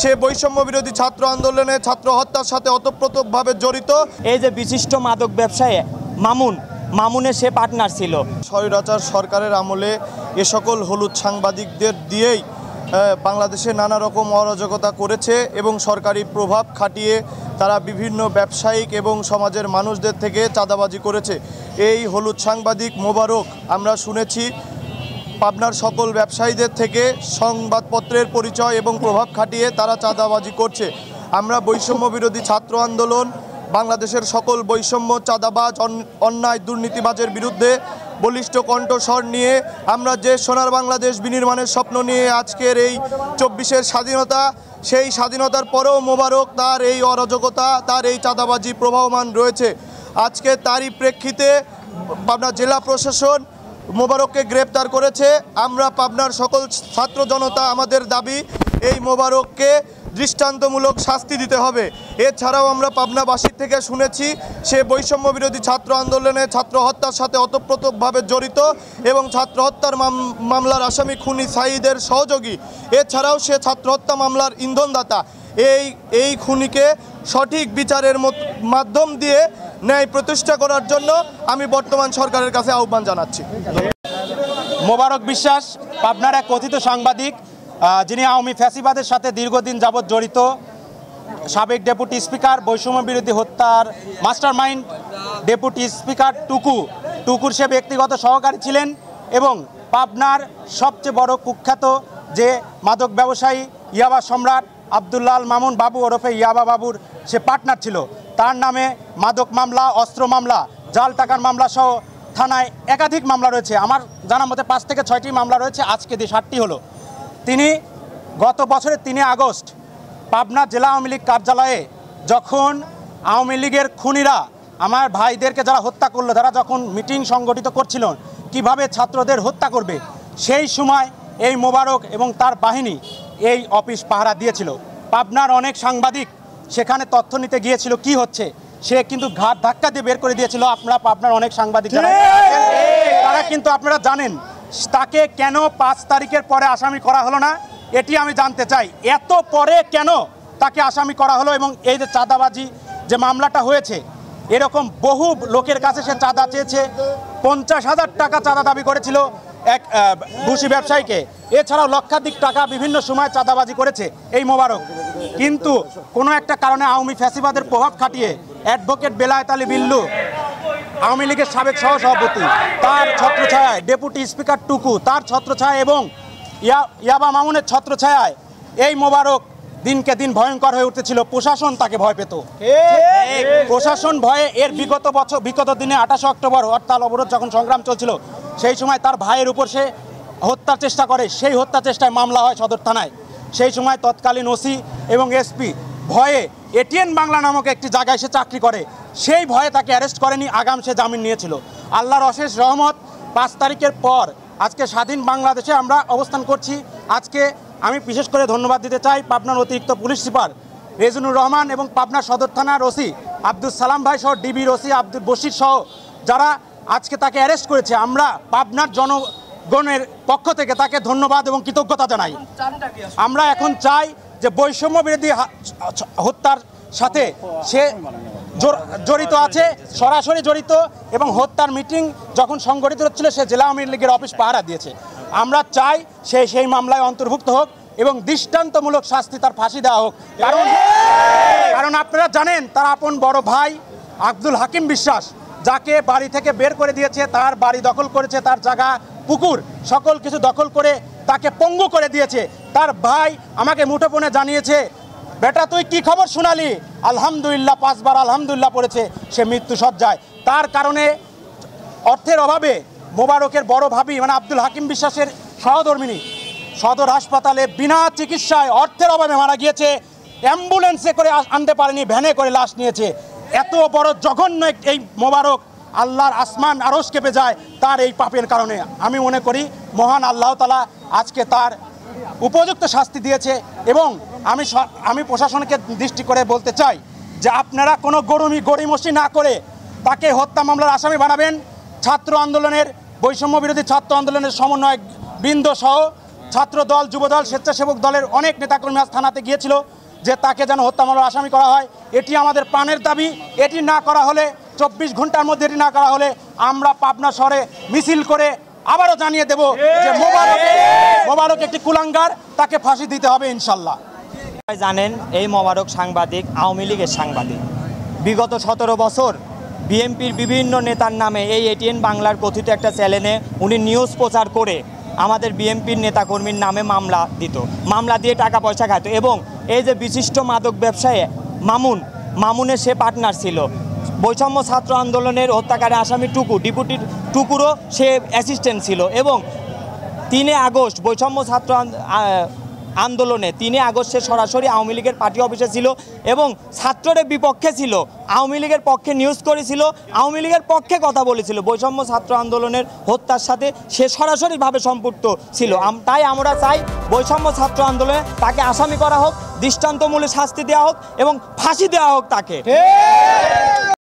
সে বৈষম্য বিরোধী ছাত্র আন্দোলনে ছাত্র হত্যার সাথে ওতপ্রোতভাবে জড়িত। এই যে বিশিষ্ট মাদক ব্যবসায়ী মামুনের সে পার্টনার ছিল। স্বৈরাচার সরকারের আমলে এ সকল হলুদ সাংবাদিকদের দিয়েই বাংলাদেশে নানা রকম অরাজকতা করেছে এবং সরকারি প্রভাব খাটিয়ে তারা বিভিন্ন ব্যবসায়িক এবং সমাজের মানুষদের থেকে চাঁদাবাজি করেছে। এই হলুদ সাংবাদিক মোবারক আমরা শুনেছি পাবনার সকল ব্যবসায়ীদের থেকে সংবাদপত্রের পরিচয় এবং প্রভাব খাটিয়ে তারা চাঁদাবাজি করছে। আমরা বৈষম্য বিরোধী ছাত্র আন্দোলন বাংলাদেশের সকল বৈষম্য, চাঁদাবাজ, অন্যায়, দুর্নীতিবাজের বিরুদ্ধে বলিষ্ঠ কণ্ঠস্বর নিয়ে আমরা যে সোনার বাংলাদেশ বিনির্মাণের স্বপ্ন নিয়ে আজকের এই 24-এর স্বাধীনতা, সেই স্বাধীনতার পরেও মোবারক তার এই অরাজকতা, তার এই চাঁদাবাজি প্রবাহমান রয়েছে। আজকে তারই প্রেক্ষিতে পাবনা জেলা প্রশাসন মোবারককে গ্রেপ্তার করেছে। আমরা পাবনার সকল ছাত্র জনতা আমাদের দাবি এই মোবারককে দৃষ্টান্তমূলক শাস্তি দিতে হবে। এছাড়াও আমরা পাবনাবাসীর থেকে শুনেছি সে বৈষম্য বিরোধী ছাত্র আন্দোলনে ছাত্র হত্যার সাথে ওতপ্রোতভাবে জড়িত এবং ছাত্র হত্যার মামলার আসামি খুনি সাঈদের সহযোগী। এছাড়াও সে ছাত্র হত্যা মামলার ইন্ধনদাতা। এই খুনিকে সঠিক বিচারের মাধ্যম দিয়ে ন্যায় প্রতিষ্ঠা করার জন্য আমি বর্তমান সরকারের কাছে আহ্বান জানাচ্ছি। মোবারক বিশ্বাস পাবনার এক কথিত সাংবাদিক, যিনি আওয়ামী ফ্যাসিবাদের সাথে দীর্ঘদিন যাবৎ জড়িত, সাবেক ডেপুটি স্পিকার, বৈষম্য বিরোধী হত্যার মাস্টারমাইন্ড ডেপুটি স্পিকার টুকুর সে ব্যক্তিগত সহকারী ছিলেন এবং পাবনার সবচেয়ে বড় কুখ্যাত যে মাদক ব্যবসায়ী ইয়াবা সম্রাট আব্দুল্লাহ মামুন বাবু ওরফে ইয়াবা বাবুর সে পার্টনার ছিল। তার নামে মাদক মামলা, অস্ত্র মামলা, জাল টাকার মামলা সহ থানায় একাধিক মামলা রয়েছে। আমার জানা মতে 5 থেকে 6টি মামলা রয়েছে, আজকে 7টি হলো। তিনি গত বছরের 3 আগস্ট পাবনা জেলা আওয়ামী লীগ কার্যালয়ে যখন আওয়ামী লীগের খুনিরা আমার ভাইদেরকে যারা হত্যা করলো, তারা যখন মিটিং সংগঠিত করছিল কিভাবে ছাত্রদের হত্যা করবে, সেই সময় এই মোবারক এবং তার বাহিনী এই অফিস পাহারা দিয়েছিল। পাবনার অনেক সাংবাদিক সেখানে তথ্য নিতে গিয়েছিল কি হচ্ছে, সে কিন্তু ঘাট ধাক্কা দিয়ে বের করে দিয়েছিল। আপনারা পাবনার অনেক সাংবাদিক তারা কিন্তু আপনারা জানেন তাকে কেন 5 তারিখের পরে আসামি করা হলো না, এটি আমি জানতে চাই। এত পরে কেন তাকে আসামি করা হলো এবং এই যে চাঁদাবাজি যে মামলাটা হয়েছে, এরকম বহু লোকের কাছে সে চাঁদা চেয়েছে। 50,000 টাকা চাঁদা দাবি করেছিল এক ভুসি ব্যবসায়ীকে। এছাড়াও লক্ষাধিক টাকা বিভিন্ন সময় চাঁদাবাজি করেছে এই মোবারক। কিন্তু কোনো একটা কারণে আওয়ামী ফ্যাসিবাদের প্রভাব খাটিয়ে অ্যাডভোকেট বেলায়েত আলী বিল্লু, আওয়ামী লীগের সাবেক সহসভাপতি, তার ছত্রছায়ায় ডেপুটি স্পিকার টুকু, তার ছত্রছায়া এবং ইয়াবা মামুনের ছত্রছায়ায় এই মোবারক দিনকে দিন ভয়ঙ্কর হয়ে উঠতেছিল। প্রশাসন তাকে ভয় পেত। প্রশাসন ভয়ে এর বিগত দিনে 28 অক্টোবর হরতাল অবরোধ যখন সংগ্রাম চলছিল, সেই সময় তার ভাইয়ের উপর সে হত্যার চেষ্টা করে। সেই হত্যা চেষ্টায় মামলা হয় সদর থানায়। সেই সময় তৎকালীন ওসি এবং এসপি ভয়ে এটিএন বাংলা নামক একটি জায়গায় সে চাকরি করে, সেই ভয়ে তাকে অ্যারেস্ট করেনি, আগাম সে জামিন নিয়েছিল। আল্লাহর অশেষ রহমত, 5 তারিখের পর আজকে স্বাধীন বাংলাদেশে আমরা অবস্থান করছি। আজকে আমি বিশেষ করে ধন্যবাদ দিতে চাই পাবনার অতিরিক্ত পুলিশ সুপার রেজনুর রহমান এবং পাবনা সদর থানার ওসি আব্দুল সালাম ভাই সহ ডিবির ওসি আব্দুল বশির সহ যারা আজকে তাকে অ্যারেস্ট করেছে। আমরা পাবনার জনগণের পক্ষ থেকে তাকে ধন্যবাদ এবং কৃতজ্ঞতা জানাই। আমরা এখন চাই যে বৈষম্য বিরোধী হত্যার সাথে সে জড়িত আছে, সরাসরি জড়িত, এবং হত্যার মিটিং যখন সংগঠিত হচ্ছিল সে জেলা আওয়ামী লীগের অফিস পাহারা দিয়েছে। আমরা চাই সেই মামলায় অন্তর্ভুক্ত হোক এবং দৃষ্টান্তমূলক শাস্তি, তার ফাঁসি দেওয়া হোক। কারণ আপনারা জানেন তার আপন বড় ভাই আব্দুল হাকিম বিশ্বাস, যাকে বাড়ি থেকে বের করে দিয়েছে, তার বাড়ি দখল করেছে, তার জায়গা পুকুর সকল কিছু দখল করে তাকে পঙ্গু করে দিয়েছে। তার ভাই আমাকে মুঠোফোনে জানিয়েছে, বেটা তুই কি খবর শোনালি? আলহামদুলিল্লাহ, 5 বার আলহামদুলিল্লাহ পড়েছে, সে মৃত্যু সজ্জায়। তার কারণে অর্থের অভাবে মোবারকের বড় ভাবি মানে আব্দুল হাকিম বিশ্বাসের সহধর্মিনী সদর হাসপাতালে বিনা চিকিৎসায় অর্থের অভাবে মারা গিয়েছে। অ্যাম্বুলেন্সে করে আনতে পারেনি, ভ্যানে করে লাশ নিয়েছে। এত বড় জঘন্য এই মোবারক, আল্লাহর আসমান আরশ কেঁপে যায় তার এই পাপের কারণে। আমি মনে করি মহান আল্লাহ তাআলা আজকে তার উপযুক্ত শাস্তি দিয়েছে এবং আমি প্রশাসনকে দৃষ্টি করে বলতে চাই যে আপনারা কোনো গড়িমসি না করে তাকে হত্যা মামলার আসামি বানাবেন। ছাত্র আন্দোলনের, বৈষম্য বিরোধী ছাত্র আন্দোলনের সমন্বয়ক বৃন্দ সহ ছাত্র দল, যুবদল, স্বেচ্ছাসেবক দলের অনেক নেতাকর্মী আজ থানাতে গিয়েছিল যে তাকে যেন হত্যা মামলার আসামি করা হয়। এটি আমাদের প্রাণের দাবি। এটি না করা হলে 24 ঘন্টার মধ্যে এটি না করা হলে আমরা পাবনা শহরে মিছিল করে আবারও জানিয়ে দেব যে মোবারক একটি কুলাঙ্গার, তাকে ফাঁসি দিতে হবে ইনশাল্লাহ। জানেন এই মোবারক সাংবাদিক, আওয়ামী লীগের সাংবাদিক। বিগত 17 বছর বিএনপির বিভিন্ন নেতার নামে এই এটিএন বাংলার কথিত একটা চ্যানেলে উনি নিউজ প্রচার করে আমাদের বিএনপির নেতাকর্মীর নামে মামলা দিত, মামলা দিয়ে টাকা পয়সা খাইত। এবং এই যে বিশিষ্ট মাদক ব্যবসায়ী মামুনের সে পার্টনার ছিল। বৈষম্য ছাত্র আন্দোলনের হত্যাকারী আসামি ডেপুটি টুকুরও সে অ্যাসিস্ট্যান্ট ছিল। এবং 3 আগস্ট বৈষম্য ছাত্র আন্দোলনে 3 আগস্ট সে সরাসরি আওয়ামী লীগের পার্টি অফিসে ছিল এবং ছাত্রদের বিপক্ষে ছিল, আওয়ামী লীগের পক্ষে নিউজ করেছিল, আওয়ামী লীগের পক্ষে কথা বলেছিল। বৈষম্য ছাত্র আন্দোলনের হত্যার সাথে সে সরাসরিভাবে সম্পৃক্ত ছিল। তাই আমরা চাই বৈষম্য ছাত্র আন্দোলনে তাকে আসামি করা হোক, দৃষ্টান্তমূলক শাস্তি দেওয়া হোক এবং ফাঁসি দেওয়া হোক তাকে।